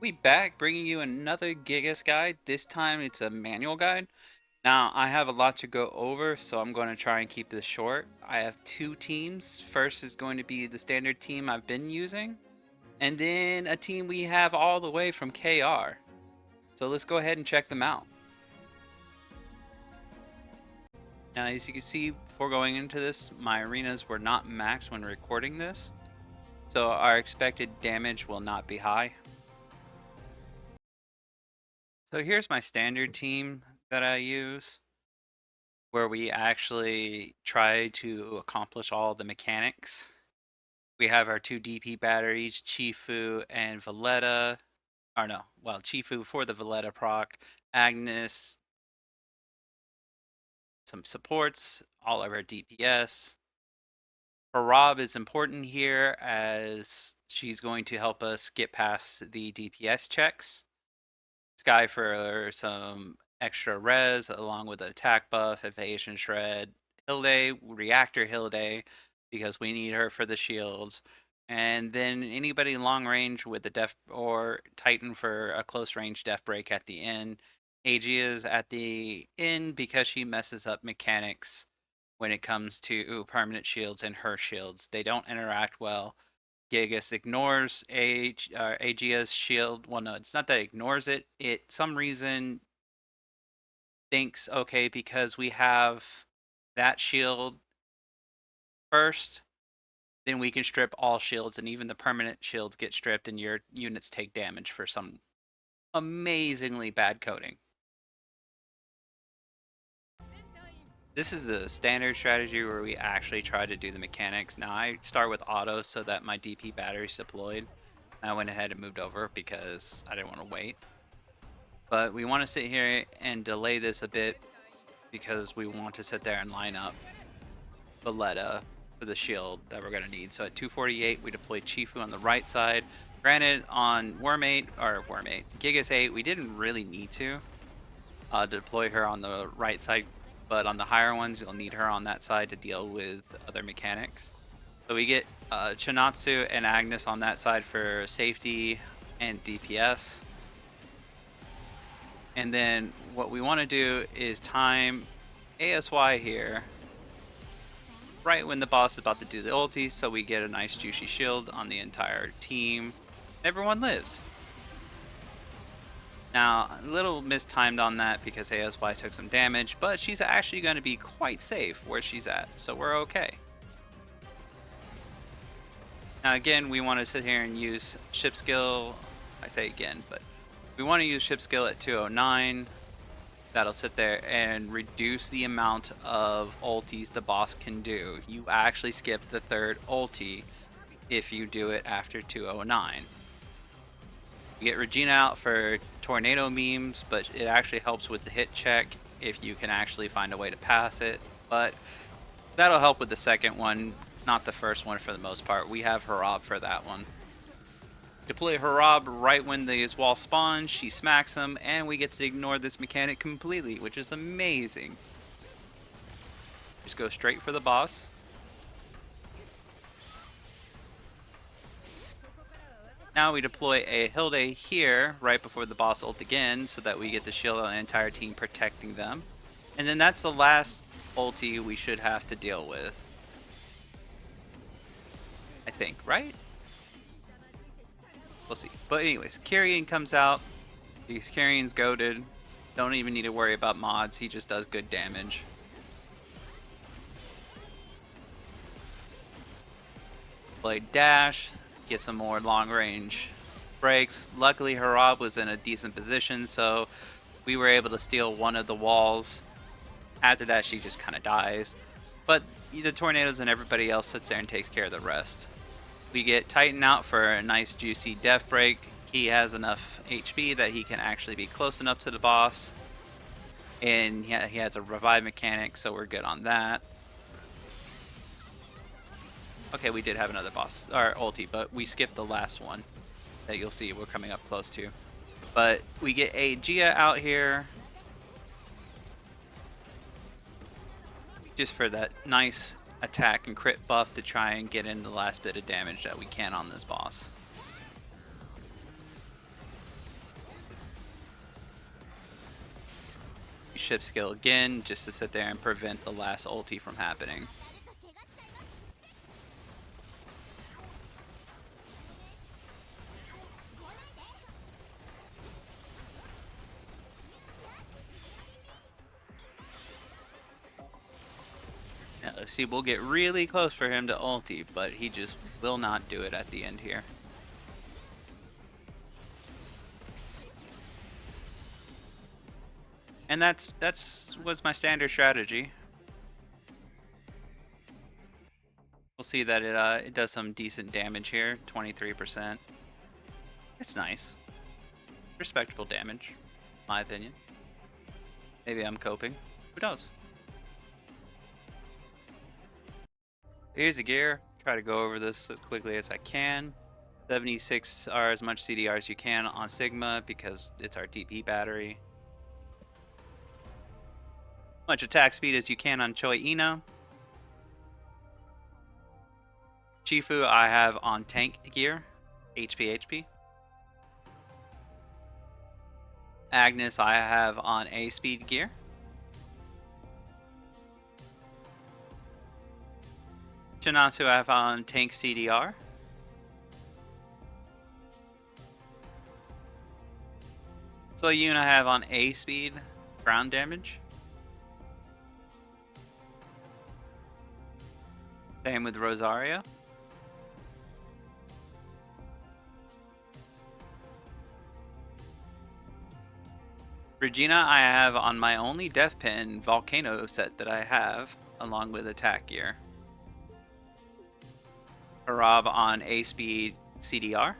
We back bringing you another Gigas guide. This time it's a manual guide. Now I have a lot to go over, so I'm going to try and keep this short. I have two teams. First is going to be the standard team I've been using, and then a team we have all the way from KR. So let's go ahead and check them out. Now as you can see, before going into this, my arenas were not maxed when recording this, so our expected damage will not be high. So here's my standard team that I use, where we actually try to accomplish all the mechanics. We have our two DP batteries, Chifu and Valletta. Or no, well, Chifu for the Valletta proc, Agnes, some supports, all of our DPS. Harab is important here as she's going to help us get past the DPS checks. Sky for some extra res along with an attack buff, evasion shred, Hilde, reactor Hilde, because we need her for the shields. And then anybody long range with the def or Titan for a close range def break at the end. AG is at the end because she messes up mechanics when it comes to permanent shields and her shields. They don't interact well. Gigas ignores Aegea's shield. Well, no, it's not that it ignores it. It some reason thinks, okay, because we have that shield first, then we can strip all shields, and even the permanent shields get stripped, and your units take damage for some amazingly bad coding. This is the standard strategy where we actually try to do the mechanics. Now I start with auto so that my DP battery's deployed. I went ahead and moved over because I didn't want to wait. But we want to sit here and delay this a bit because we want to sit there and line up Valletta for the shield that we're going to need. So at 248, we deployed Chifu on the right side. Granted, on Gigas 8, we didn't really need to deploy her on the right side, but on the higher ones, you'll need her on that side to deal with other mechanics. So we get Chinatsu and Agnes on that side for safety and DPS. And then what we want to do is time ASY here right when the boss is about to do the ulti, so we get a nice juicy shield on the entire team. Everyone lives. Now, a little mistimed on that because ASY took some damage, but she's actually going to be quite safe where she's at, so we're okay. Now again, we want to sit here and use ship skill. I say again, but we want to use ship skill at 209. That'll sit there and reduce the amount of ultis the boss can do. You actually skip the third ulti if you do it after 209. You get Regina out for tornado memes, but it actually helps with the hit check if you can actually find a way to pass it. But that'll help with the second one, not the first one for the most part. We have Harab for that one. Deploy Harab right when the wall spawns, she smacks him, and we get to ignore this mechanic completely, which is amazing. Just go straight for the boss. Now we deploy a Hilde here right before the boss ult again so that we get the shield on the entire team protecting them. And then that's the last ulti we should have to deal with. I think, right? We'll see. But anyways, Kyrian comes out. Because Kyrian's goated. Don't even need to worry about mods. He just does good damage. Play dash. Get some more long range breaks. Luckily Harab was in a decent position, so we were able to steal one of the walls. After that she just kind of dies. But the tornadoes and everybody else sits there and takes care of the rest. We get Titan out for a nice juicy death break. He has enough HP that he can actually be close enough to the boss. And he has a revive mechanic, so we're good on that. Okay, we did have another boss, or ulti, but we skipped the last one that you'll see we're coming up close to. But we get Aegea out here just for that nice attack and crit buff to try and get in the last bit of damage that we can on this boss. ship skill again just to sit there and prevent the last ulti from happening. Now, let's see, we'll get really close for him to ulti, but he just will not do it at the end here. And that's was my standard strategy. We'll see that it does some decent damage here, 23%. It's nice, respectable damage, in my opinion. Maybe I'm coping. Who knows? Here's the gear. Try to go over this as quickly as I can. 76 are as much CDR as you can on Sigma because it's our DP battery. Much attack speed as you can on Choi Ina. Chifu I have on tank gear, HP. Agnes I have on A speed gear. Shinatsu I have on tank CDR. Soyun I have on A speed ground damage. Same with Rosario. Regina I have on my only Death Pin Volcano set that I have, along with attack gear. Harab on A speed CDR.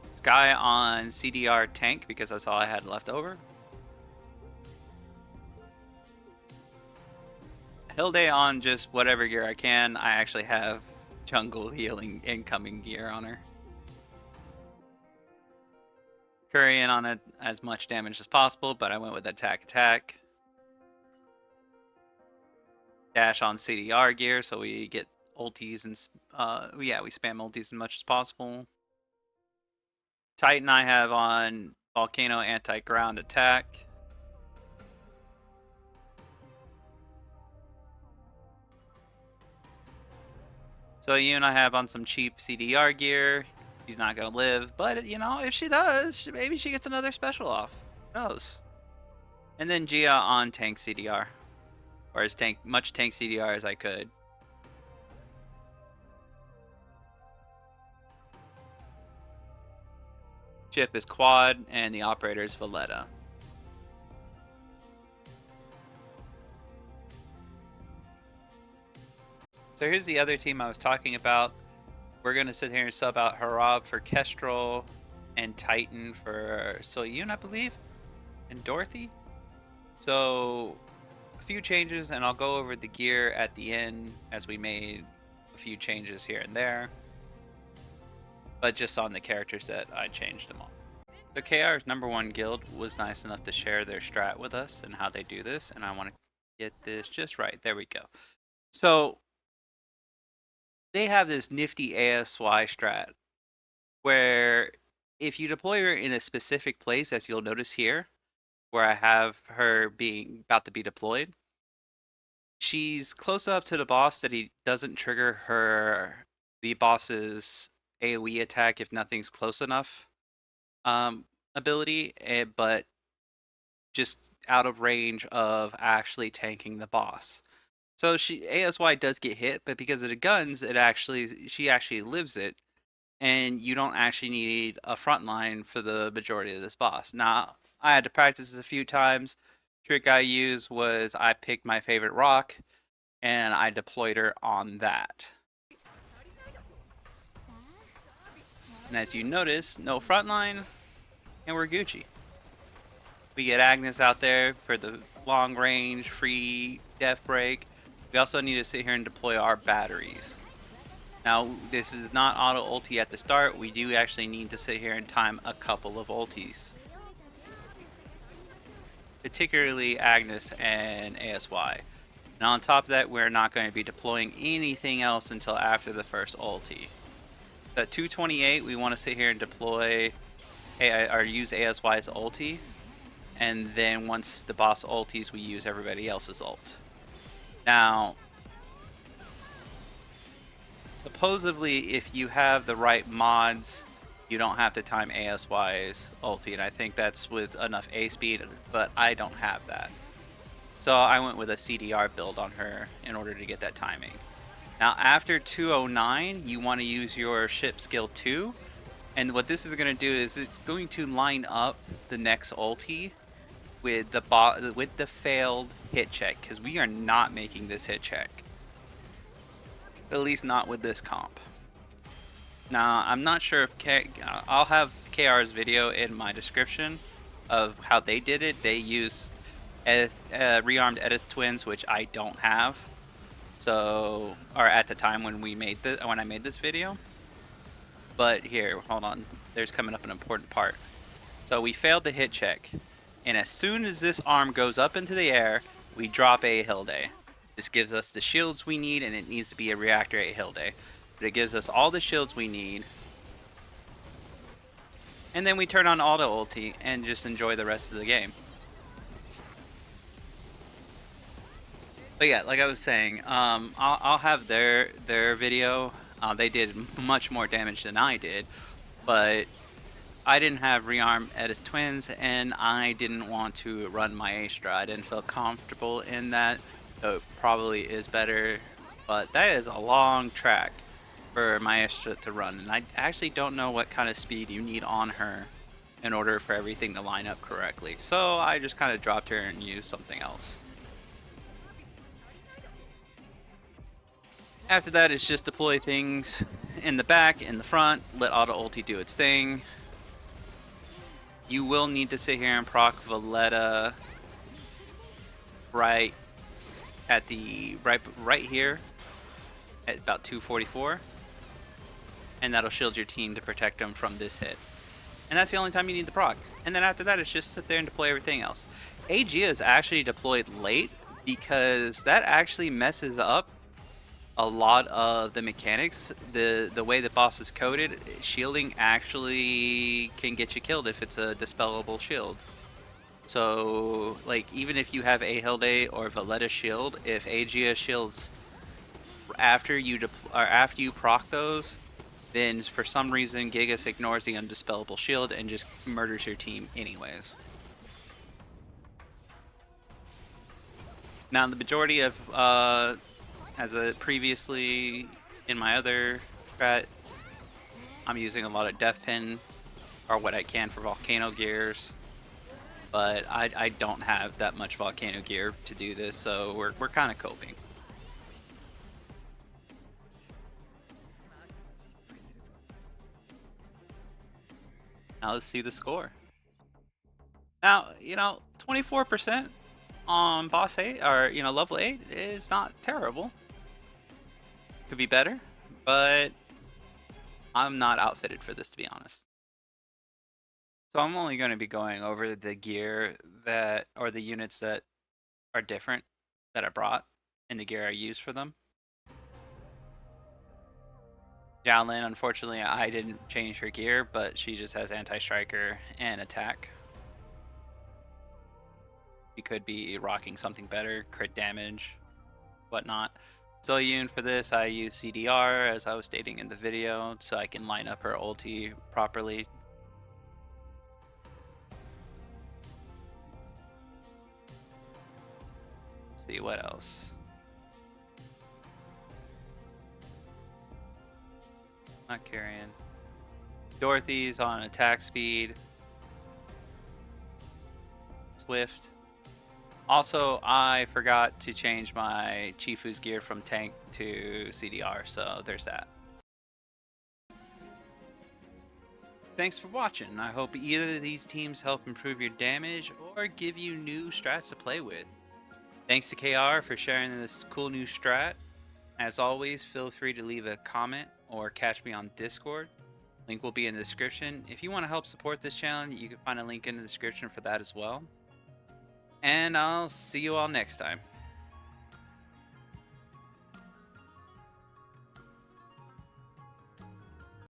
Sky on CDR tank because that's all I had left over. Hilde on just whatever gear I can. I actually have jungle healing incoming gear on her. Currying on it as much damage as possible, but I went with attack. Dash on CDR gear, so we get ultis and we spam ultis as much as possible. Titan I have on Volcano anti-ground attack. So Yoon I have on some cheap CDR gear. She's not gonna live, but you know, if she does, maybe she gets another special off. Who knows? And then Gia on tank CDR, or as much tank CDR as I could. Chip is quad, and the operator is Valletta. So here's the other team I was talking about. We're going to sit here and sub out Harab for Kestrel and Titan for Soyun, I believe, and Dorothy. So a few changes, and I'll go over the gear at the end as we made a few changes here and there. But just on the character set, I changed them all. The KR's #1 guild was nice enough to share their strat with us and how they do this, and I want to get this just right. There we go. So they have this nifty ASY strat where if you deploy her in a specific place, as you'll notice here, where I have her being about to be deployed, she's close enough to the boss that he doesn't trigger the boss's AoE attack if nothing's close enough ability, but just out of range of actually tanking the boss. So ASY does get hit, but because of the guns, she actually lives it, and you don't actually need a front line for the majority of this boss. Now, I had to practice this a few times. Trick I used was I picked my favorite rock, and I deployed her on that. And as you notice, no front line, and we're Gucci. We get Agnes out there for the long range, free death break. We also need to sit here and deploy our batteries. Now, this is not auto ulti at the start. We do actually need to sit here and time a couple of ultis. Particularly Agnes and ASY. And on top of that, we're not going to be deploying anything else until after the first ulti. At 228, we want to sit here and deploy use ASY's ulti, and then once the boss ulties, we use everybody else's ult. Now, supposedly, if you have the right mods, you don't have to time ASY's ulti, and I think that's with enough A speed, but I don't have that. So I went with a CDR build on her in order to get that timing. Now after 209, you want to use your ship skill 2, and what this is going to do is it's going to line up the next ulti with the failed hit check, because we are not making this hit check. At least not with this comp. Now, I'm not sure if I'll have KR's video in my description of how they did it. They used rearmed Edith twins, which I don't have. So, or at the time when I made this video. But here, hold on. There's coming up an important part. So we failed the hit check, and as soon as this arm goes up into the air, we drop a Hilde. This gives us the shields we need, and it needs to be a reactor 8 Hilde. But it gives us all the shields we need. And then we turn on auto ulti and just enjoy the rest of the game. But yeah, like I was saying, I'll have their video. They did much more damage than I did, but I didn't have rearm Edith twins, and I didn't want to run my ASY strat. I didn't feel comfortable in that. So it probably is better, but that is a long track for my ASY strat to run, and I actually don't know what kind of speed you need on her in order for everything to line up correctly. So I just kind of dropped her and used something else. After that, it's just deploy things in the back, in the front, let auto ulti do its thing. You will need to sit here and proc Valletta right here at about 244, and that'll shield your team to protect them from this hit. And that's the only time you need the proc. And then after that, it's just sit there and deploy everything else. AG is actually deployed late because that actually messes up a lot of the mechanics. The way the boss is coded, shielding actually can get you killed if it's a dispellable shield. So, like, even if you have a Hilde or Valletta shield, if Aegea shields after you proc those, then for some reason Gigas ignores the undispellable shield and just murders your team anyways. Now, the majority of as a previously in my other strat, I'm using a lot of death pin or what I can for volcano gears, but I don't have that much volcano gear to do this, so we're kind of coping. Now let's see the score. Now, 24% on boss 8 or level 8 is not terrible. Could be better, but I'm not outfitted for this, to be honest. So I'm only going to be going over the gear or the units that are different that I brought and the gear I used for them. Jialin, unfortunately, I didn't change her gear, but she just has anti-striker and attack. You could be rocking something better, crit damage, whatnot. Zoyun, for this, I use CDR, as I was stating in the video, so I can line up her ulti properly. Let's see, what else? Not carrying. Dorothy's on attack speed. Swift. Also, I forgot to change my Chifu's gear from tank to CDR, so there's that. Thanks for watching. I hope either of these teams help improve your damage or give you new strats to play with. Thanks to KR for sharing this cool new strat. As always, feel free to leave a comment or catch me on Discord. Link will be in the description. If you want to help support this channel, you can find a link in the description for that as well. And I'll see you all next time.